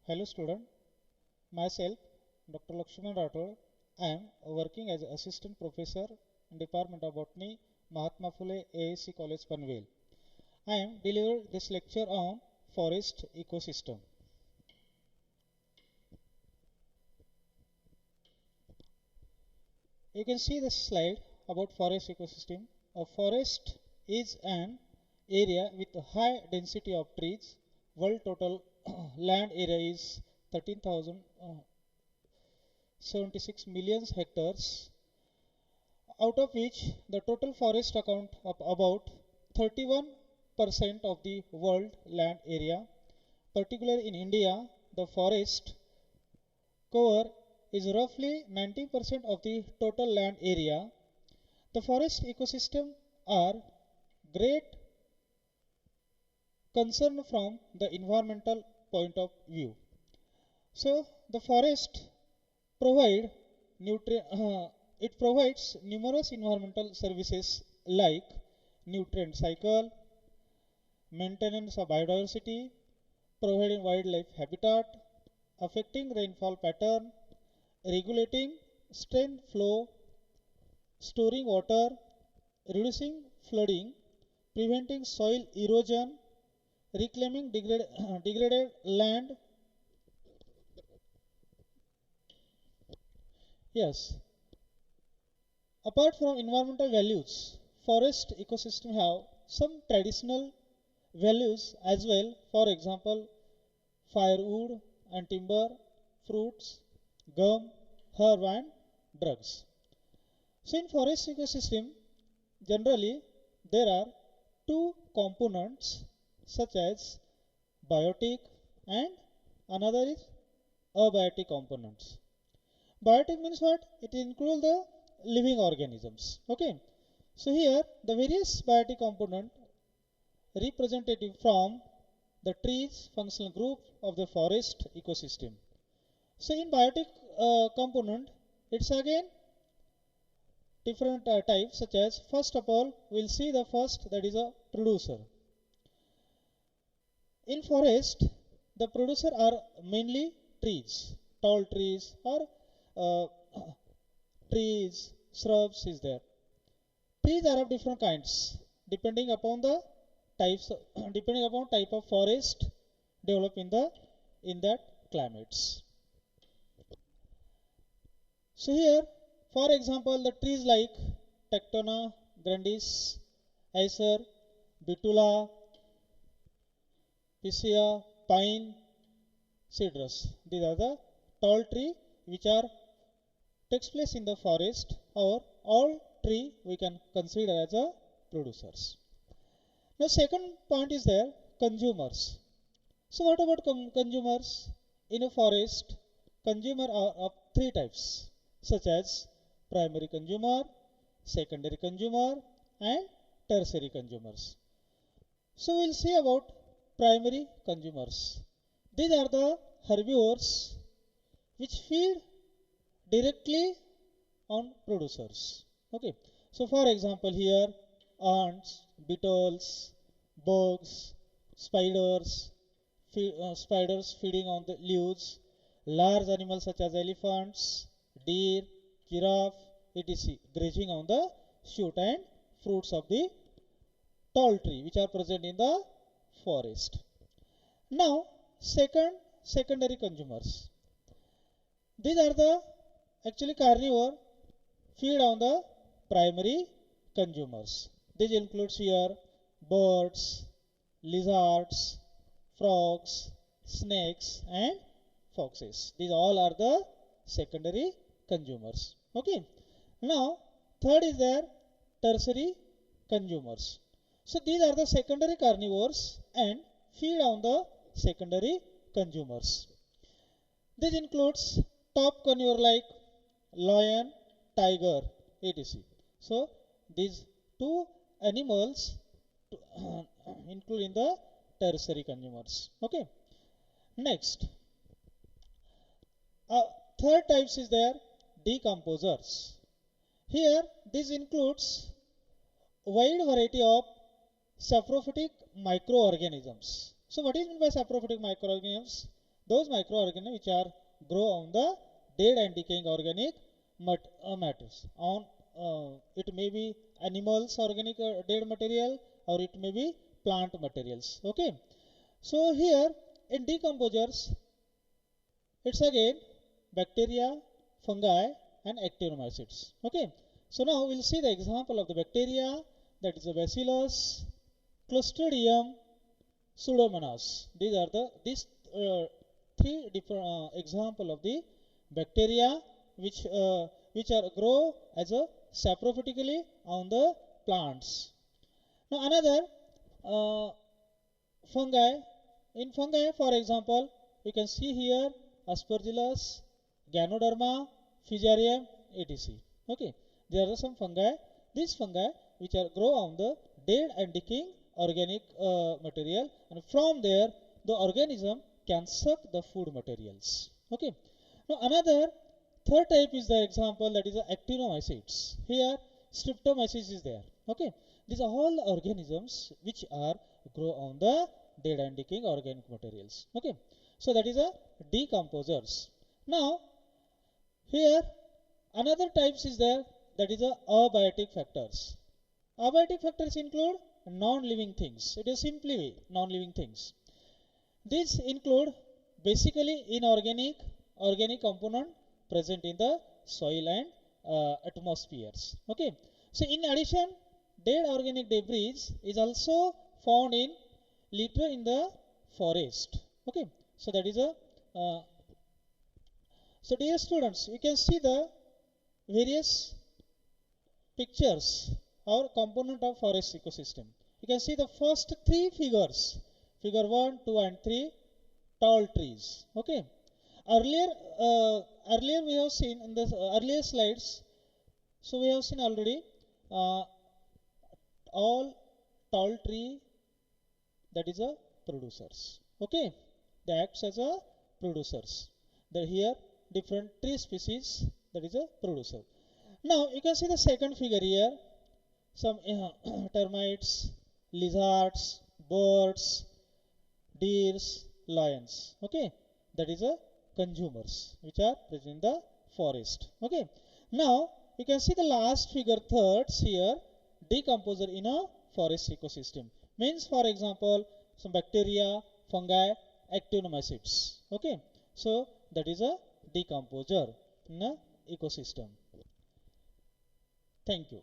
Hello student, myself Dr. Lakshman Rathod. I am working as assistant professor in Department of Botany, Mahatma Phule ASC College Panvel. I am delivering this lecture on forest ecosystem. You can see this slide about forest ecosystem. A forest is an area with a high density of trees. World total land area is 13,076 million hectares, out of which the total forest account of about 31% of the world land area. Particularly in India, the forest cover is roughly 90% of the total land area. The forest ecosystem are great concern from the environmental point of view. So the forest provide it provides numerous environmental services like nutrient cycle, maintenance of biodiversity, providing wildlife habitat, affecting rainfall pattern, regulating stream flow, storing water, reducing flooding, preventing soil erosion, reclaiming degraded land. Yes, apart from environmental values, forest ecosystem have some traditional values as well. For example, firewood and timber, fruits, gum, herb and drugs. So in forest ecosystem, generally there are two components such as biotic and another is abiotic components. Biotic means what? It includes the living organisms. Okay. So here the various biotic component representative from the trees functional group of the forest ecosystem. So in biotic component, it's again different types, such as first of all we'll see the first, that is a producer. In forest, the producer are mainly trees, tall trees or uh, trees, shrubs is there. Trees are of different kinds depending upon the types, depending upon type of forest developed in that climates. So here, for example, the trees like Tectona grandis, Acer, Betula, Picea, Pine, Cedrus. These are the tall tree which are takes place in the forest, or all tree we can consider as a producers. Now second point is there, consumers. So what about consumers? In a forest, consumer are of three types, such as primary consumer, secondary consumer and tertiary consumers. So we'll see about primary consumers. These are the herbivores which feed directly on producers. Okay. So for example here, ants, beetles, bugs, spiders, spiders feeding on the leaves, large animals such as elephants, deer, giraffe, etc. grazing on the shoot and fruits of the tall tree which are present in the forest. Now, secondary consumers. These are the actually carnivore feed on the primary consumers. This includes here birds, lizards, frogs, snakes and foxes. These all are the secondary consumers. Okay. Now, third is there tertiary consumers. So these are the secondary carnivores and feed on the secondary consumers. This includes top carnivore like lion, tiger, etc. So these two animals include in the tertiary consumers. Okay. Next, third types is there decomposers. Here this includes wide variety of saprophytic microorganisms. So what is meant by saprophytic microorganisms? those microorganisms which are grow on the dead and decaying organic matters. On it may be animals organic dead material, or it may be plant materials. Okay, so here in decomposers, it's again bacteria, fungi, and actinomycetes. Okay, so now we'll see the example of the bacteria, that is the Bacillus, Clostridium, Pseudomonas. These three different example of the bacteria which are grow as a saprophytically on the plants. Now another fungi. In fungi, for example, you can see here Aspergillus, Ganoderma, Fusarium, etc. Okay, there are some fungi. These fungi which are grow on the dead and decaying organic material, and from there the organism can suck the food materials. Okay, now another third type is the example, that is the actinomycetes. Here Streptomyces is there. Okay, these are all organisms which are grow on the dead and decaying organic materials. Okay, so that is a decomposers. Now here another types is there, that is a abiotic factors. Abiotic factors include non-living things. It is simply non-living things. These include basically inorganic, organic component present in the soil and atmospheres. Okay, so in addition, dead organic debris is also found in litter in the forest. Okay, so that is a so dear students, you can see the various pictures or component of forest ecosystem. You can see the first three figures, figure 1, 2 and 3, tall trees. Okay, earlier we have seen in the earlier slides, so we have seen already all tall tree, that is a producers. Okay, they acts as a producers. They here different tree species, that is a producer. Now you can see the second figure here, some termites, lizards, birds, deers, lions. Okay, that is a consumers which are present in the forest. Okay, now you can see the last figure thirds here, decomposer in a forest ecosystem. Means, for example, some bacteria, fungi, actinomycetes. Okay, so that is a decomposer in a ecosystem. Thank you.